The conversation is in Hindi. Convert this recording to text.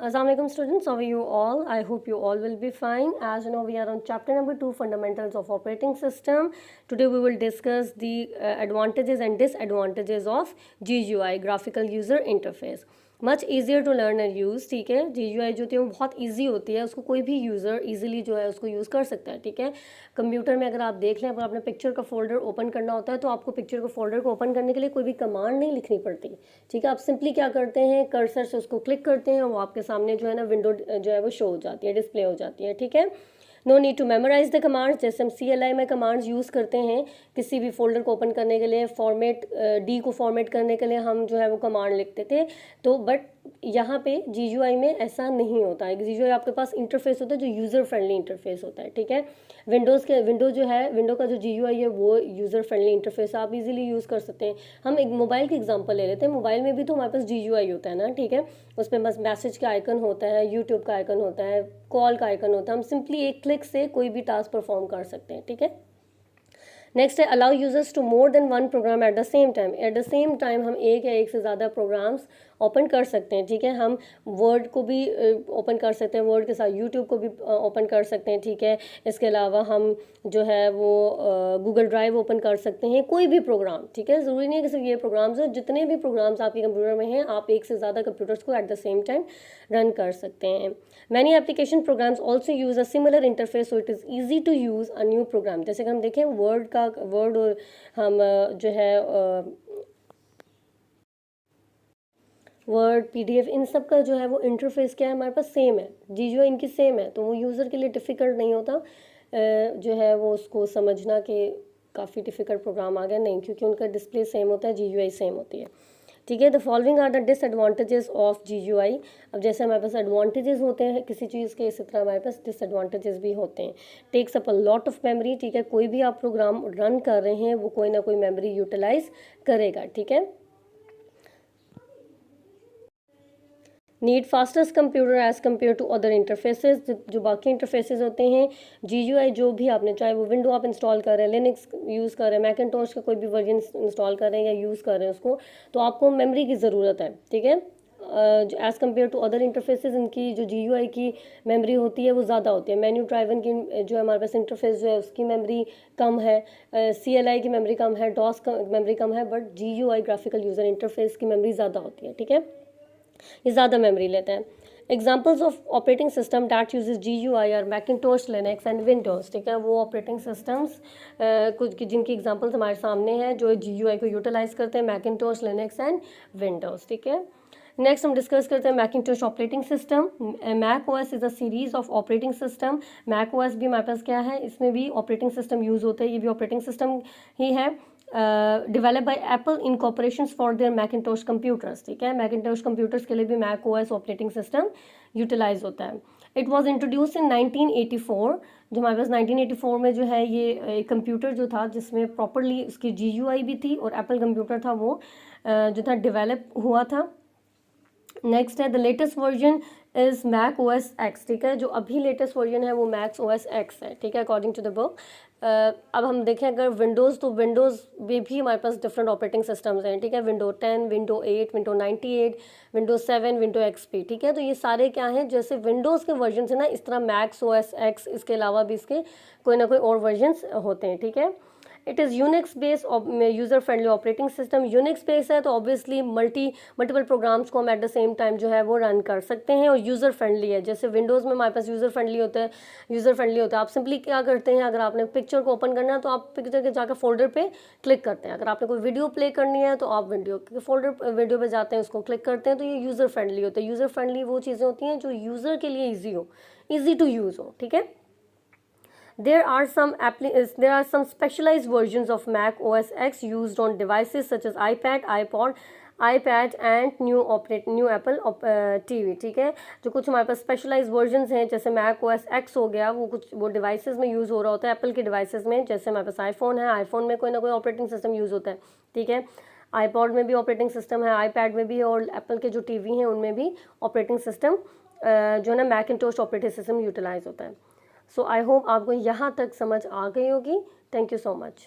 Assalamualaikum students, how are you all? I hope you all will be fine. As you know, we are on chapter number 2, Fundamentals of Operating System. Today we will discuss the advantages and disadvantages of GUI, Graphical User Interface. Much easier to learn and use, ठीक है। GUI जो होती है वो बहुत ईजी होती है, उसको कोई भी यूज़र ईजिली जो है उसको यूज़ कर सकता है, ठीक है। कंप्यूटर में अगर आप देख लें, अगर आपने पिक्चर का फोल्डर ओपन करना होता है तो आपको पिक्चर को फोल्डर को ओपन करने के लिए कोई भी कमांड नहीं लिखनी पड़ती, ठीक है। आप सिंपली क्या करते हैं, कर्सर से उसको क्लिक करते हैं, वो आपके सामने जो है ना विंडो जो है वो शो हो जाती है, डिस्प्ले हो जाती है, ठीक है। No need to memorise the commands. जैसे हम CLI में कमांड्स यूज़ करते हैं किसी भी फोल्डर को ओपन करने के लिए, फॉर्मेट डी को फॉर्मेट करने के लिए हम जो है वो कमांड लिखते थे, तो बट यहाँ पे GUI में ऐसा नहीं होता है। GUI आपके पास इंटरफेस होता है जो यूज़र फ्रेंडली इंटरफेस होता है, ठीक है। विंडो का जो GUI है वो यूज़र फ्रेंडली इंटरफेस आप इजीली यूज़ कर सकते हैं। हम एक मोबाइल की एग्जांपल ले लेते हैं। मोबाइल में भी तो हमारे पास GUI होता है ना, ठीक है। उस पर बस मैसेज का आइकन होता है, यूट्यूब का आइकन होता है, कॉल का आइकन होता है। हम सिंपली एक क्लिक से कोई भी टास्क परफॉर्म कर सकते हैं, ठीक है। नेक्स्ट है allow users to more than one program at the same time. At the same time हम एक या एक से ज़्यादा प्रोग्राम्स ओपन कर सकते हैं, ठीक है। हम वर्ड को भी ओपन कर सकते हैं, वर्ड के साथ यूट्यूब को भी ओपन कर सकते हैं, ठीक है। इसके अलावा हम जो है वो गूगल ड्राइव ओपन कर सकते हैं, कोई भी प्रोग्राम, ठीक है। ज़रूरी नहीं है कि सिर्फ ये प्रोग्राम्स हैं, जितने भी प्रोग्राम्स आपके कंप्यूटर में हैं आप एक से ज़्यादा कंप्यूटर्स को at the same time run कर सकते हैं। Many application programs also use a similar interface, so it is easy to use a new program. जैसे कि हम देखें वर्ड और हम जो है वर्ड PDF इन सब का जो है वो इंटरफेस क्या है हमारे पास सेम है, GUI इनकी सेम है, तो वो यूज़र के लिए डिफ़िकल्ट नहीं होता जो है वो उसको समझना कि काफ़ी डिफ़िकल्ट प्रोग्राम आ गया, नहीं, क्योंकि उनका डिस्प्ले सेम होता है, GUI सेम होती है, ठीक है। The following are the disadvantages of GUI। अब जैसे हमारे पास एडवांटेजेस होते हैं किसी चीज़ के, इसी तरह हमारे पास डिसएडवांटेजेस भी होते हैं। Takes up a lot of memory, ठीक है। कोई भी आप प्रोग्राम रन कर रहे हैं वो कोई ना कोई मेमोरी यूटिलाइज करेगा, ठीक है। Need fastest computer as compare to other interfaces. जो बाकी इंटरफेसेस होते हैं GUI जो भी आपने, चाहे वो विंडो आप इंस्टॉल कर रहे हैं, लिनक्स यूज़ कर रहे हैं, मैकिन्टॉश का कोई भी वर्जन इंस्टॉल कर रहे हैं या यूज़ कर रहे हैं उसको, तो आपको मेमोरी की ज़रूरत है, ठीक है। As compare to other interfaces इनकी जो GUI की मेमोरी होती है वो ज़्यादा होती है। मेन्यू ड्राइवन की जो हमारे पास इंटरफेस जो है उसकी मेमोरी कम है, CLI की मेमोरी कम है, DOS का मेमोरी कम है, but GUI graphical user interface की मेमोरी ज़्यादा होती है, ठीक है। ये ज़्यादा मेमोरी लेते हैं। Examples of operating system that uses GUI और मैकिन्टॉश, लिनक्स एंड विंडोज़, ठीक है। वो ऑपरेटिंग सिस्टम्स कुछ जिनकी एग्जाम्पल्स हमारे सामने हैं जो GUI को यूटिलाइज करते हैं, मैकिन्टॉश, लिनक्स एंड विंडोज़, ठीक है। नेक्स्ट हम डिस्कस करते हैं Macintosh operating system. Mac OS is a series of operating system. Mac OS भी हमारे पास क्या है, इसमें भी ऑपरेटिंग सिस्टम यूज़ होता है, ये भी ऑपरेटिंग सिस्टम ही है। Develop by Apple in corporation for their Macintosh computers, ठीक है। मैकिन्टॉश कंप्यूटर्स के लिए भी Mac OS operating system utilize होता है। It was introduce in 1984। जो हमारे पास 1984 में जो है ये कंप्यूटर जो था जिसमें प्रॉपरली उसकी GUI भी थी और एप्पल कंप्यूटर था वो जो था डेवलप हुआ था। नेक्स्ट है the latest version is Mac OS X, ठीक है। जो अभी लेटेस्ट वर्जन है वो मैक OS X है, ठीक है, अकॉर्डिंग टू द बुक। अब हम देखें अगर विंडोज़, तो विंडोज़ में भी हमारे पास डिफरेंट ऑपरेटिंग सिस्टम्स हैं, ठीक है। Window 10, window 8, window 98, window 7, window XP, ठीक है। तो ये सारे क्या हैं, जैसे विंडोज़ के वर्जन है ना, इस तरह मैक OS X इसके अलावा भी इसके कोई ना कोई और वर्जन्स होते हैं, ठीक है। It is Unix based user friendly operating system. Unix based है तो ऑब्वियसली मल्टीपल प्रोग्राम्स को हम एट द सेम टाइम जो है वो रन कर सकते हैं, और यूज़र फ्रेंडली है। जैसे विंडोज़ में हमारे पास यूज़र फ्रेंडली होता है, आप सिंपली क्या करते हैं, अगर आपने पिक्चर को ओपन करना है तो आप पिक्चर के जाकर फोल्डर पे क्लिक करते हैं। अगर आपने कोई वीडियो प्ले करनी है तो आप वीडियो पे जाते हैं, उसको क्लिक करते हैं, तो ये यूज़र फ्रेंडली होता है। यूज़र फ्रेंडली वो चीज़ें होती हैं जो यूज़र के लिए ईजी टू यूज़ हो, ठीक है। There are some specialized versions of Mac OS X used on devices such as iPad and new Apple TV, ठीक है। जो कुछ हमारे पास स्पेशलाइज वर्जन्स हैं जैसे Mac OS X हो गया, वो डिवाइसेस में यूज़ हो रहा होता है, एप्पल के डिवाइसेस में। जैसे हमारे पास आईफोन है, आईफोन में कोई ना कोई ऑपरेटिंग सिस्टम यूज़ होता है, ठीक है। iPod में भी ऑपरेटिंग सिस्टम है, iPad में भी, और एप्पल के जो TV हैं उनमें भी ऑपरेटिंग सिस्टम जो है ना मैकिन्टॉश ऑपरेटिंग सिस्टम यूटिलाइज होता है। सो आई होप आपको यहाँ तक समझ आ गई होगी। Thank you so much.